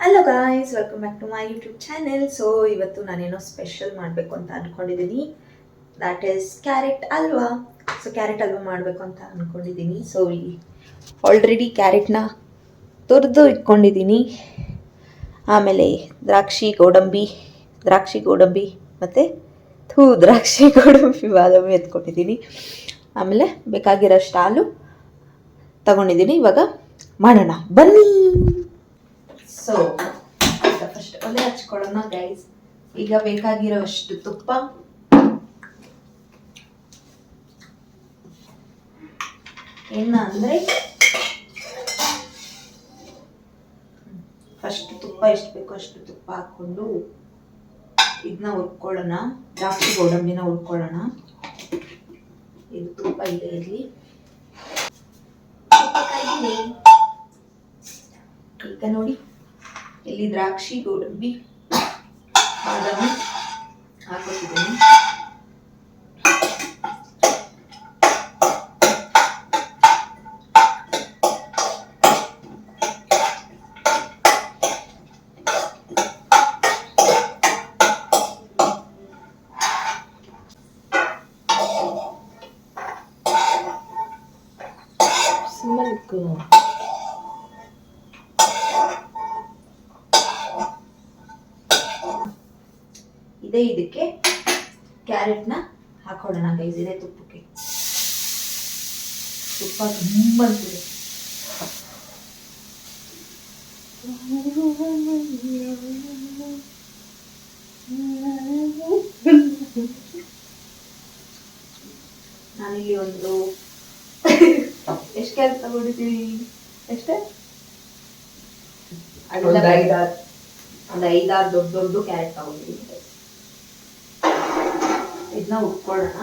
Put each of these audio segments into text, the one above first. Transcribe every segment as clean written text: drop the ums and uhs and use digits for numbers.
Hello guys, welcome back to my YouTube channel. So ಇವತ್ತು ನಾನೇನೋ special ಮಾಡಬೇಕು ಅಂತ ಅಂದ್ಕೊಂಡಿದ್ದೀನಿ. That is carrot halwa. So carrot halwa ಮಾಡಬೇಕು ಅಂತ ಅಂದ್ಕೊಂಡಿದ್ದೀನಿ. ಸೊ ಆಲ್ರೆಡಿ ಕ್ಯಾರೆಟ್ನ ತುರಿದು ಇಟ್ಕೊಂಡಿದ್ದೀನಿ. ಆಮೇಲೆ ದ್ರಾಕ್ಷಿ ಗೋಡಂಬಿ ಮತ್ತು ದ್ರಾಕ್ಷಿ ಗೋಡಂಬಿ ಬಾದಾಮಿ ಎತ್ಕೊಂಡಿದ್ದೀನಿ. ಆಮೇಲೆ ಬೇಕಾಗಿರೋಷ್ಟು ಹಾಲು ತಗೊಂಡಿದ್ದೀನಿ. ಇವಾಗ ಮಾಡೋಣ ಬನ್ನಿ. ಸೊ ಫಸ್ಟ್ ಒಲೆ ಹಚ್ಕೊಳ್ಳೋಣ ಗೈಸ್. ಈಗ ಬೇಕಾಗಿರೋ ಅಷ್ಟು ತುಪ್ಪ, ಅಂದರೆ ಫಸ್ಟ್ ತುಪ್ಪ ಎಷ್ಟು ಬೇಕೋ ಅಷ್ಟು ತುಪ್ಪ ಹಾಕ್ಕೊಂಡು ಇದನ್ನ ಹುರ್ಕೊಳ್ಳೋಣ. ದ್ರಾಕ್ಷಿ ಗೋಡಂಬಿನ ಹುರ್ಕೊಳ್ಳೋಣ. ಇದು ತುಪ್ಪ ಇದೆ ಇಲ್ಲಿ. ಈಗ ನೋಡಿ, ಇಲ್ಲಿ ದ್ರಾಕ್ಷಿ ಗೋಡಂಬಿ ಬಾದಾಮಿ ಹಾಕೋತಿದ್ದೀನಿ. ಇದಕ್ಕೆ ಕ್ಯಾರೆಟ್ನ ಹಾಕೊಳ್ಳೋಣ ಗೈಸ್. ಇದೆ ತುಪ್ಪಕ್ಕೆ. ತುಪ್ಪ ತುಂಬ ನಾನಿಲ್ಲಿ ಒಂದು ಎಷ್ಟು ಕ್ಯಾರೆಟ್ ತಗೊಂಡಿದ್ದೀನಿ? ಎಷ್ಟೇ ಒಂದು ಐದಾರು ದೊಡ್ಡ ಕ್ಯಾರೆಟ್ ತಗೊಂಡಿದ್ದೀನಿ. ಇದನ್ನ ಉಟ್ಕೊಳ್ಳೋಣ.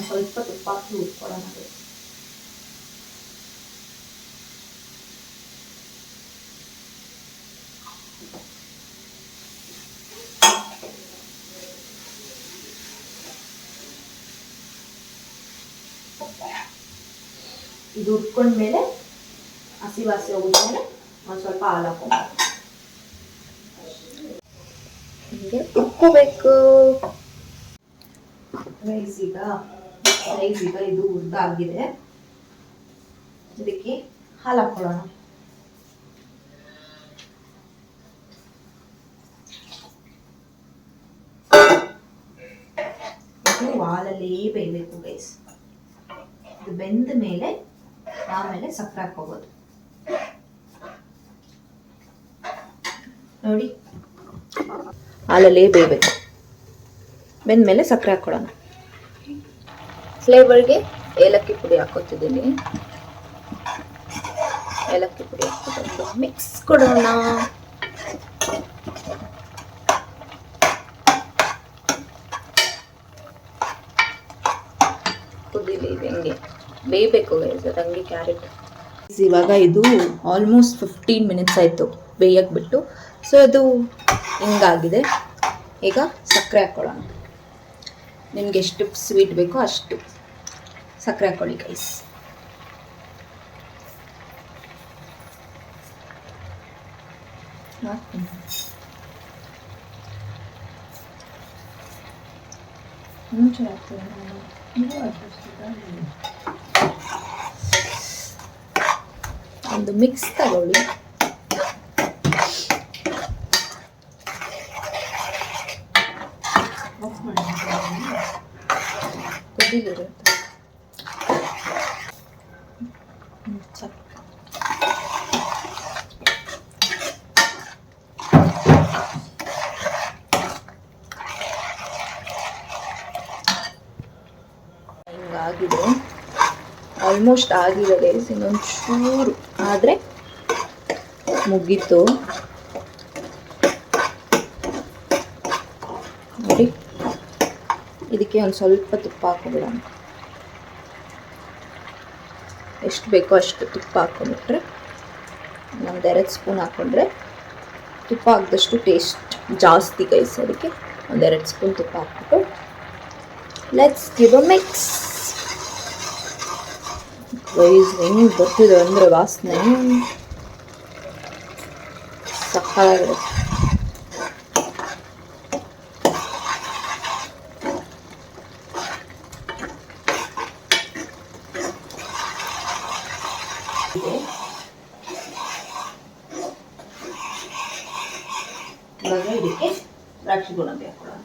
ಸ್ವಲ್ಪ ತುಪ್ಪ ಹಾಕಿ ಉಟ್ಕೊಳ್ಳೋಣ. ಇದು ಉಟ್ಕೊಂಡ್ಮೇಲೆ ಹಸಿ ವಾಸಿ ಹೋಗಿದ್ಮೇಲೆ ಒಂದು ಸ್ವಲ್ಪ ಹಾಲು ಹಾಕೊಂಡು ಹೀಗೆ ಉಕ್ಕೋಬೇಕು. ರೈಸ್ ಈಗ ಇದು ಉದ್ದಾಗಿದೆ. ಇದಕ್ಕೆ ಹಾಲು ಹಾಕೊಳ್ಳೋಣ. ಇದು ಹಾಲಲ್ಲಿ ಬೇಯಬೇಕು ಗೈಸ್. ಇದು ಬೆಂದ ಮೇಲೆ ಆಮೇಲೆ ಸಕ್ಕರೆ ಹಾಕೋಬಹುದು. ನೋಡಿ, ಹಾಲಲ್ಲೇ ಬೇಯಬೇಕು. ಬೆಂದ್ಮೇಲೆ ಸಕ್ಕರೆ ಹಾಕೊಳ್ಳೋಣ. ಫ್ಲೇವರ್ಗೆ ಏಲಕ್ಕಿ ಪುಡಿ ಹಾಕೋತಿದ್ದೀನಿ. ಏಲಕ್ಕಿ ಪುಡಿ ಹಾಕ್ಕೊಂಡು ಮಿಕ್ಸ್ ಕೊಡೋಣ. ಕುದೀಲಿ, ಹಂಗೆ ಬೇಯಬೇಕು ಹಂಗೆ ಕ್ಯಾರೆಟ್. ಇವಾಗ ಇದು ಆಲ್ಮೋಸ್ಟ್ 15 ಮಿನಿಟ್ಸ್ ಆಯಿತು ಬೇಯಕ್ಕೆ ಬಿಟ್ಟು. ಸೊ ಅದು ಹಿಂಗಾಗಿದೆ. ಈಗ ಸಕ್ಕರೆ ಹಾಕ್ಕೊಳ್ಳೋಣ. ನಿಮ್ಗೆ ಎಷ್ಟು ಸ್ವೀಟ್ ಬೇಕೋ ಅಷ್ಟು ಸಕ್ಕರೆ ಹಾಕ್ಕೊಳ್ಳಿ ಗೈಸ್. ಒಂದು ಮಿಕ್ಸ್ ತಗೊಳ್ಳಿ. ಹಿಂಗಾಗಿದೆ, ಆಲ್ಮೋಸ್ಟ್ ಆಗಿದೆ. ಇನ್ನೊಂದು ಚೂರು ಆದರೆ ಮುಗೀತು. ನೋಡಿ, ಇದಕ್ಕೆ ಒಂದು ಸ್ವಲ್ಪ ತುಪ್ಪ ಹಾಕೋಬಿಡೋಣ. ಎಷ್ಟು ಬೇಕೋ ಅಷ್ಟು ತುಪ್ಪ ಹಾಕೊಂಡ್ಬಿಟ್ರೆ, ಒಂದು 2 ಸ್ಪೂನ್ ಹಾಕೊಂಡ್ರೆ ತುಪ್ಪ ಹಾಕಿದಷ್ಟು ಟೇಸ್ಟ್ ಜಾಸ್ತಿ ಗೈಸ್. ಅದಕ್ಕೆ 1-2 ಸ್ಪೂನ್ ತುಪ್ಪ ಹಾಕ್ಬಿಟ್ಟು let's give a mix. Guys ಹೆಂಗೆ ಬರ್ತಿದೆ ಅಂದರೆ ವಾಸನೆ ಸಕ್ಕತ್ತಾಗಿದೆ. ಇವಾಗ ಇದಕ್ಕೆ ದ್ರಾಕ್ಷಿ ಗೋಡಂಬಿ ಹಾಕೊಳ್ಳೋಣ.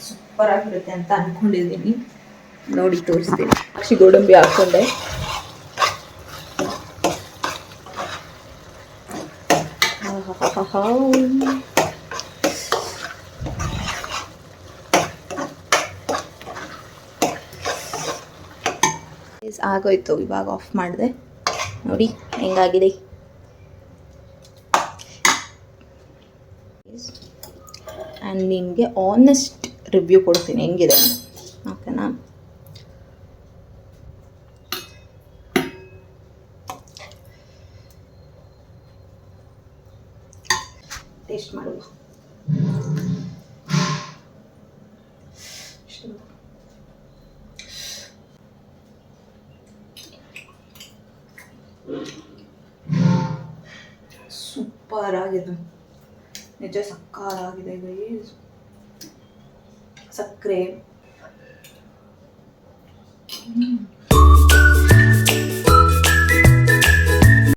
ಸೂಪರ್ ಆಗಿರುತ್ತೆ ಅಂತ ಅನ್ಕೊಂಡಿದ್ದೀನಿ, ನೋಡಿ ತೋರಿಸ್ತೀನಿ. ದ್ರಾಕ್ಷಿ ಗೋಡಂಬಿ ಹಾಕೊಂಡೆ. ಆಗೋಯ್ತು, ಇವಾಗ ಆಫ್ ಮಾಡಿದೆ. ನೋಡಿ ಹೆಂಗಾಗಿದೆ. ಆ್ಯಂಡ್ ನಿಮಗೆ ಆನೆಸ್ಟ್ ರಿವ್ಯೂ ಕೊಡ್ತೀನಿ ಹೆಂಗಿದೆ ಅಂತ, ಓಕೆನಾ? ಟೇಸ್ಟ್ ಮಾಡುವ. ಸೂಪರ್ ಆಗಿದೆ, ನಿಜ ಸಕ್ಕತ್ತಾಗಿದೆ ಗೈಸ್. ಸಕ್ಕರೆ